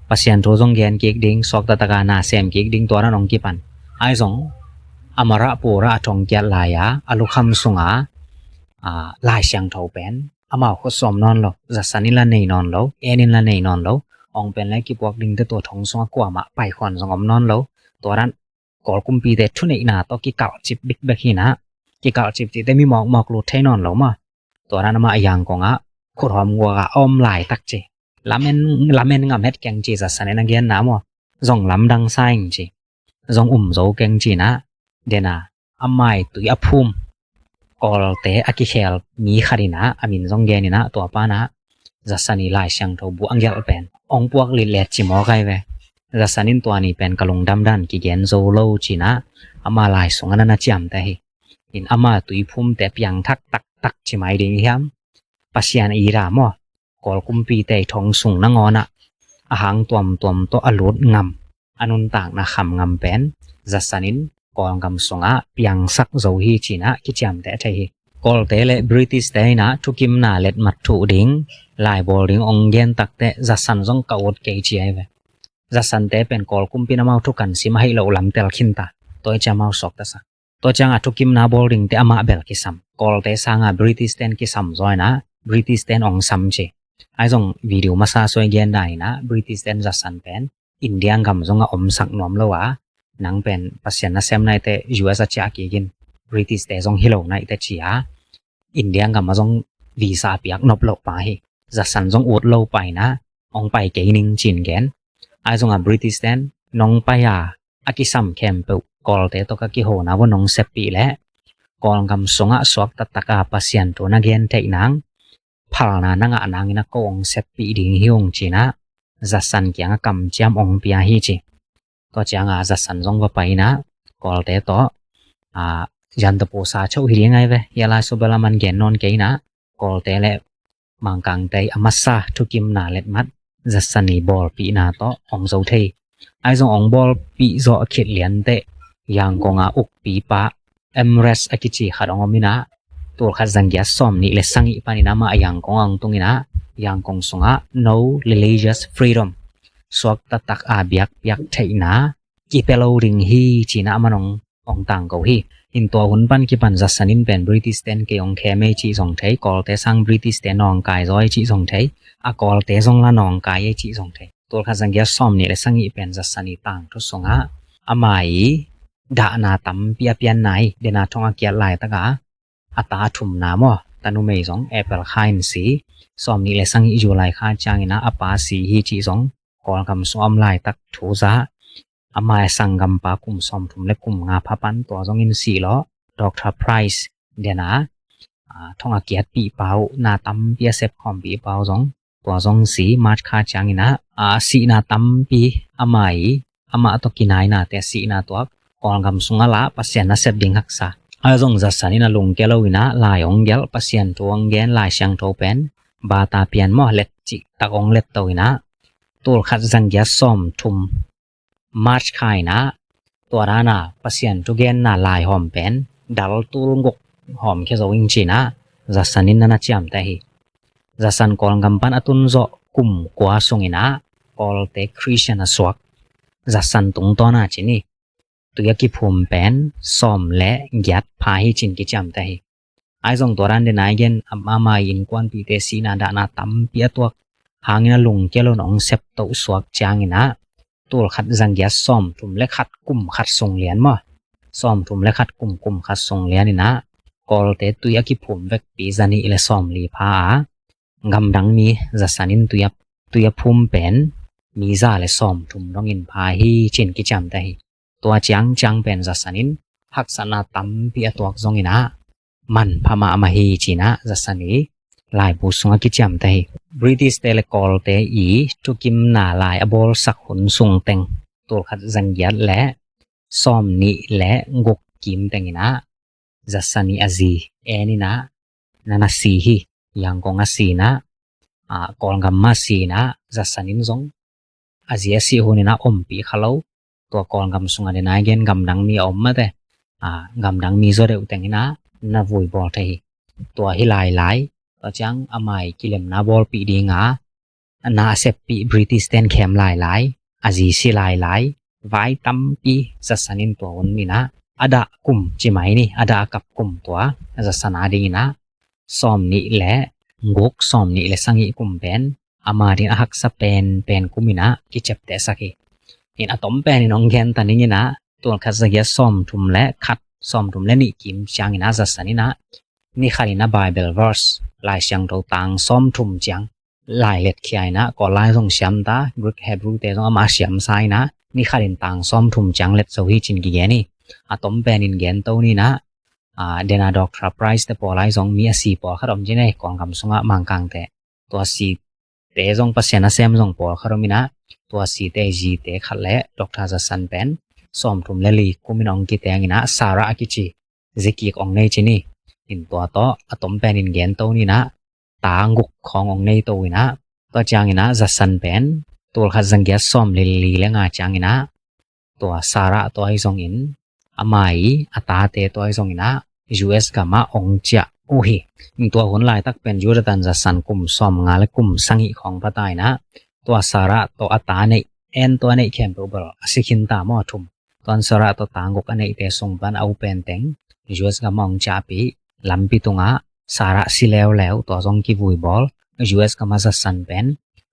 ปัสยันโตจงเกนเก็กดิ้งสวกตะตะกานาเซมเก็กดิ้งตัวนั้นองกิปันไอซงอมระปูระทองเกลลายะอลุคำสุงลายเชียงโตเป็นอามาขดสมนอนโลจัสนิลาเนนอนโลเอนิลาเนนอนโลองเป็นแล้วกิบวกดิ้งตัวทองสงกว่ามาไปขวัญสงอมนอนโลตัวนั้นกอลกุมปีเดทุนอีนาตัวกิเก่าจิบบิ๊กเบกีนะกิเก่าจิบจิได้มีหมอกหลุดให้นอนโลมาตัวนั้นมาอย่างกงขุดหอมวัวอ้อมหลายตักเจลาเมนงามเฮ็ดแกงจีจัสนินังเกียนน้ำว่ะส่งลำดังไซงจีส่งโจแกงจีนะเดน่าอาไมตุยอภูมิกอลเตอากิเคลมีคารินะอามินซงเกนินะตัวป้านะจัสนิลายเชียงโตบุอังเกลเป็นองพวกลิเลจิมอไกเวจัสนินตัวนี้เป็นกะลงดำดันกิเกนโซโลจีนะอามาลายสงอันนั้นจำแต่อินอามาตุยพุ่มแต่เพียงตักจิไม่ดิ้งยามปัสยันอีรามว่กอลกุมปีแต่ทองสูงนังอนะอาหางตัวตัวอลุดงำอนุนต่างนะคำงำเป็นจัสนินกอลกำสงเพียงสักโซฮีจีนะกิจำแต่ไทยกอลเตเลบริติสเตนะทุกิมนาเล็ดมัดถูดิ้งลายบอลดิ้งองเกนตักแต่จัสันซงกอดเกจีไอเวจัสันเตเป็นกอลกุมปีนามาทุกันสิมาให้เราลำเตลขินตาตัวจะมาสอกตาสัก ตัวจังทุกิมนาบอลริงเตอมาเบลกิซัมกอลเตสังบริติสเตนกิซัมจอยนะบริติสเตนองซัมเจไอซงวิดีโอมาซาสวยเย็นได้นะบริติสเตนจัสันเป็นอินเดียงกำจงอมสักนอมเลวะนังเป็นปัสยานาเซมในเตยูเอสจะกิกินบริติสเตจงฮิโลในเตชียอินเดียงกำมาจงวีซ่าเปียกนบโลไปจัสันจงอดโลไปนะองไปเกนิงจินแกนไอซงบริติสเตนน้องไปอากิซัมแคมเปกอลเตตกกิโหนะว่าน้องเซปีและกอลกำสงะสวกตัตกาปัสยันตัวนักเรียนเทนังพาลนานังนางนักองเซปีดิ่งฮิวงจีนะจัสันเกียงกำจามองปียฮีจีตัวจังจัสันจงว่าไปนะกอลเตโตยันตโพสาเช่าหิเลียงไงเวยาลาสุบลามันเกนนอนเกยนะกอลเตเลมังกังเตอมัสซาทุกิมนาเล็ดมัดจัสันนีบอลปีนาโตองโซเทไอซงองบอลปีโซอคิดเลียนเตยังกงอุกปีปะเอ็มเรสอคิจิขัดองมินะตัวขัดสังเกตสอมนี่เลสังอีปานินามายังกงอังตรงนี้นะยังกงสงะ no religious freedom สวกตัตักอาเบียกยักเทนะกิเปโลริงฮีจีนะมันองต่างกูฮีอินตัวหุ่นปันกิปันจัสนินเป็นบริติสเตนเกยองเคเมจีสงเทกอลเตสังบริติสเตนนองกายซอยจีสงเทอากอลเตซงละนองกายจีสงเทตัวขัดสังเกตสอมนี่เลสังอีเป็นจัสนิต่างทุสงะอามัยดานาตัมเปียเปียนไหนเดนาทองอาเกียลายตะกาอัตาถุมนามอตันุเมยสองแอปเปิลคายนสีสอมนี่เลสังอีจูไลคาจางนะอปาสีฮีจีสองกอลกำสอมลายตักทูซาอามายสังกัมปาคุมสอมถุมเล็กคุมงาพัปันตัวสองอินสีล้อดอกทราไพรส์เดนาทองอาเกียปีเปานาตัมเปียเซฟคอมปีเปาสองตัวสองสีมาร์ชคาจางนะสีนาตัมปีอามายอามาตกินายนาเตสีนาตัวกองกำสุงละปัสยานาเซบดิงหักษาไอซงจัสานินาลุงเกลวินะลายองเกลปัสยานตัวองเกนลายช่างโตเป็นบาตาเปียนมอเล็ดจิตากองเล็ดตัวนะตัวขัดสังเกตซ้อมทุมมาร์ชไข่นะตัวรานะปัสยานตัวเกนน่าลายหอมเป็นดัลตูงกหอมแค่โซวิงจีนะจัสานินานาจิมเตหิจัสันกองกำปันอตุนโซกุมกว่าสงินะกอลเตคริสเตียนสวกจัสันตุงตัวน่าจินีตัวยักษ์ภูมิเป็นสอมและยัดพาให้จินกิจามแต่ไอซงตัวรันเดนายเกนอามาอินกวนปีเตสีนาดานาตัมเปียตัวหางนาลุงเกลนองเซปโตสวกจางนะตัวขัดจังยัดสอมถุมและขัดกุ่มขัดทรงเหรียญมั้สอมถุมและขัดกุ่มขัดทรงเหรียญนี่นะกอลเตตัวยักษ์ภูมิเวกปีจันีและสอมลีพากำดังนี้จะสันินตัวยักษ์ภูมิเป็นมีซาและสอมถุมรองอินพาให้จินกิจามแต่ตัวจังเป็นจัสนินหักษณะตัมเปียตัวจงอินะมันพม่ามาฮีจีนะจัสนีลายบุษงกิจามเตบริติสเตเลกอลเตอีทุกิมนาลายอบอลสักหุนสุงเต็งตัวขัดจังยัดและซอมนิและงกกิมเต็งอินะจัสนีอาซีเอนินะนานาซีฮียังกงอาซีนะกอลกัมมาซีนะจัสนินจงอาซีอาซีหุนินะอมปีขลาวตัวกองกำสุงอันนั้นเกณฑ์กำดังมีอมมาแต่กำดังมีโซเดอุแต่งนะน่าวุ่นบอลเทตัวฮิลายตัวจังอามายกิเลมนาบอลปีดีงาน่าเซปปีบริติสเตนเข้มลายอาจีซีลายไว้ตั้มปีสัสนินตัววันนี้นะอาดะกุมจิไหมนี่อาดะกับกุมตัวสัสนาดีนะสอมนี่แหละงกสอมนี่แหละสังอีกุมเป็นอามาดินหักสเปนเป็นกุมินะกิจเจตสักอินอะตอมเป็นน้องแกนตันนี้นะตัวขัดสังเกตซ้อมถุมและขัดซ้อมถุมและนิกิมจังอินะจัสนินะนี่ขัดอินะไบเบิลเวอร์สลายช่างเราต่างซ้อมถุมจังลายเล็ดขี้นะก็ลายส่งเสียมตาบริกเฮบรูเตส่งมาเสียมไซนะนี่ขัดอินต่างซ้อมถุมจังเล็ดโซฮีจินกิเกนี่อะตอมเป็นอินเกนตัวนี้นะเดนาดอกทราไพรส์แต่พอลายส่งมีสีพอขัดอมจีเน่กองคำส่งมังกังแต่ตัวสีเตส่งปัสยานาเซมส่งพอขัดอมินะตัวสีเตจีเตขัดและดอกทาจัสันเป็นสอมถุมเลลีคุมินองกิเตงินะสาระกิจิซิกิกองเนจินี่อินตัวโตอะตอมเป็นอินเกนตัวนี้นะตางุกขององเนตัวนะตัวจางอินะจัสันเป็นตัวขัดสังเกตสอมเลลีและงาจางอินะตัวสาระตัวให้ส่งอินอามัยอัตาเตตัวให้ส่งอินะ US กับมาองเจ้าโอหิตัวคนลายตักเป็นยูรตันจัสันกุมสอมงาและกุมสังอิของพระตายนะตัวสาระตัวอัตาในเอ็นตัวในเข้มเปบลสิกินตามอทุม ตอนสระตัวต่างกอันนี้แต่ส่งปันเอาเป็นเต็ง US ก็มองจ่าปีลำปีตรงอ่ะสาระสิแล้วตัวจงกีวุยบอล US ก็มาจัดสันเป็น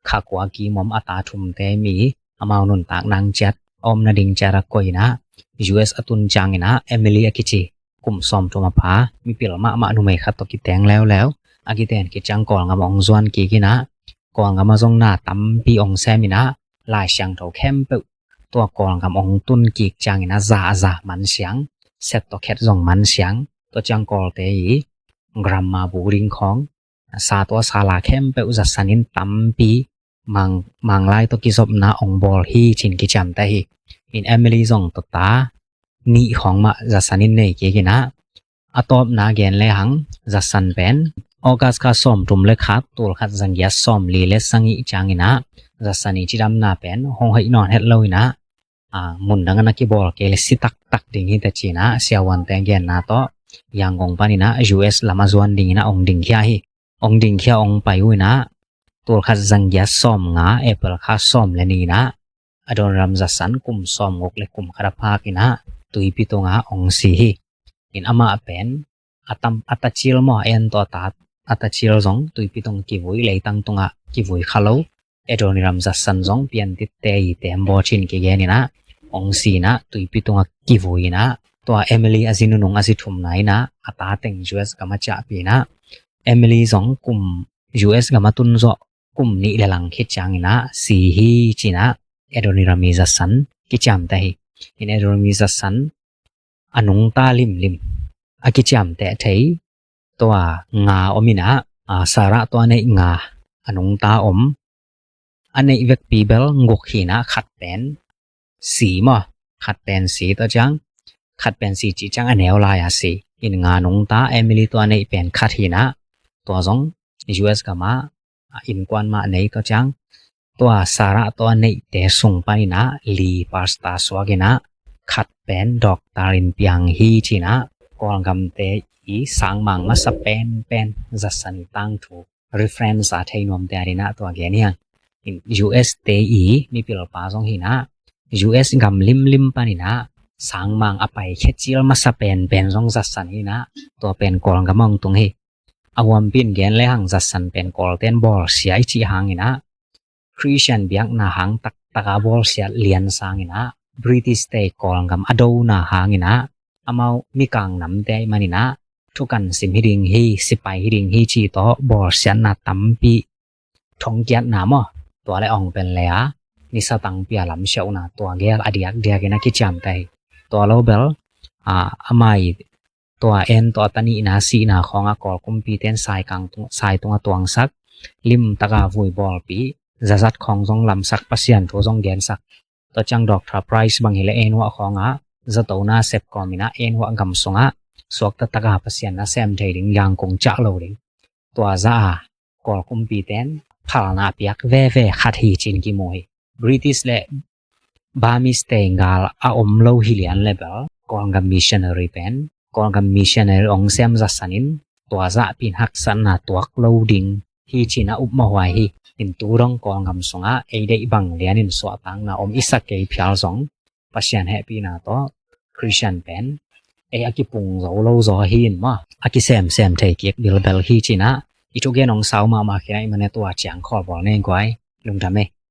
ขากว่ากีมอมอัตาทุมเตมีอามานุนตากนางจัดอมนาดิงจาระกอยนะ US อตุนจังนะเอมิลีอากิจิกุมซอมตัวมาพามีปิลมาหนุ่มขัดตกิแตงแล้วอากิแตนกิจังก่อนงามองจวนกินะก่อนงามจงหน้าตั้มปีองเซมินะลายเสียงเท่าเข้มเปตัวก่อนงามองตุนกิจังนะจ่ามันเสียงเซตตัวแคทจงมันเสียงตัวจังก่อเตยกรัมมาบูริงของซาตัวซาลาเข้มเปอุจัสนินตั้มปีมังไลตัวกิศบนาองบอลฮีชินกิจำได้อินเอมิลีจงตัวตานี่ของมาจัสนินเนยกินะอัตบนาเกนเลหังจัสันเป็นออกัสกาสอมตุมเลขัดตัวขัดจังยัสสอมลีเลสังอิจังนะจัสันิจิดำนาเป็นหงให้นอนเฮ็ดเลยนะมุนดังนักกีบอลเกลสิตักดิ่งฮิตาจีนะเสียวันแต่งเกนนาโตยังกงปานินะ US ลามาจวนดิ่งนะองดิ่งเขียองดิ่งเขียองไปวินะตัวขัดจังยัสสอมงาเอเปิลขัดสอมเลนีนะอดอนรำจัสันกุมสอมงกเลกุมคาราพากินะตุยปิตงาองสีin ama pen atachil mo en to ta atachil jong tuipi tong ki voi leitang tonga ki voi khalo edoniram jasan jong pian ti te tembo chin ki ge ni na ong si na tuipi tonga ki voi na to Emily azinu nong asi thum nai na ata teng US kama cha pi na Emily jong kum US kama tun zo kum ni lelang khit chang na si hi china edoniram jasan ki cham ta hi in edoniram jasan anung ta lim akicham te thei towa nga omina sara to nei nga anung ta om anei vek pibel ngok hina khat pen si mo khat pen si to chang khat pen si chi chang aneu la ya si in nga nung ta Emily to nei pen khat hina to jong US kama in kwan ma nei to chang towa sara to nei te sung panina li pasta swagenaขัดเป็นดอกตาลินเปียงฮีจีนะกองกำเตอีสางมังมาสเปนเป็นจัสนิตั้งถูก reference อาเทนวมเตอรินะตัวแกเนี่ย US เตอีมีพิลปาสองหินะ US กำลิมปานินะสางมังอภัยแค่จิลมาสเปนเป็นสองจัสนินะตัวเป็นกองกำมองตรงฮีอาวมปินแกนและหังจัสนเป็นกอลเทนบอลเสียจีหังหินะคริสเตียนเบียกนาหังตะกาบอลเสียเลียนสางหินะ British State กอลังกำอโดนาหางินะอามาวมีกังนำได้มานินะทุกันสิมฮิริงฮีสิไปฮิริงฮีจีโตบอร์เสียนนาตัมปีทงเกียรนามอตัวไรอองเป็นเลยอะนิสตังปีอาลำเชียวนาตัวเกลอดียกเดียกินักกิจามไตตัวโลเบลอามายตัวเอ็นตัวตันีนาซีนาของอากอลคุมปีเต้นสายกังสายตรงตัวงสักลิมตะกาวุยบอลปีจัดของจงลำสักปัสยันตัวจงเกนสักตัวจังดอกทราไพรส์บางเฮเลเอ็นหัวของจะตัวน่าเซฟคอมินะเอ็นหัวกำสงสวกตะกาพัศยันน่าเซมเทดิงยังคงจักโลดิงตัวจ้ากอลคุมปีเตนพาลนาเปียกเวขัดฮีจินกิโมยบริติสเลบามิสเตงกาลอาอมโลฮิเลียนเลเบลกอลกับมิชชันนารีเป็นกอลกับมิชชันนารีองเซมจัสนินตัวจ้าปินหักสันนาตัวโลดิงฮีจินาอุปมาไว้ฮีอินตูรองกองกำสงเอเดย์บังเลียนินสวตังนาอมอิสักเกย์พิอาลสงปัศยันแฮปปี้นาโตคริสเตียนเป็นอากิปุงโซโลโซฮินมาอากิเซมเทเกียกบิลเบลฮีจีนะอีทุกเกนองสาวมาเขียนมันในตัวเจียงขอบอลเน่งไว้ลุงทำไม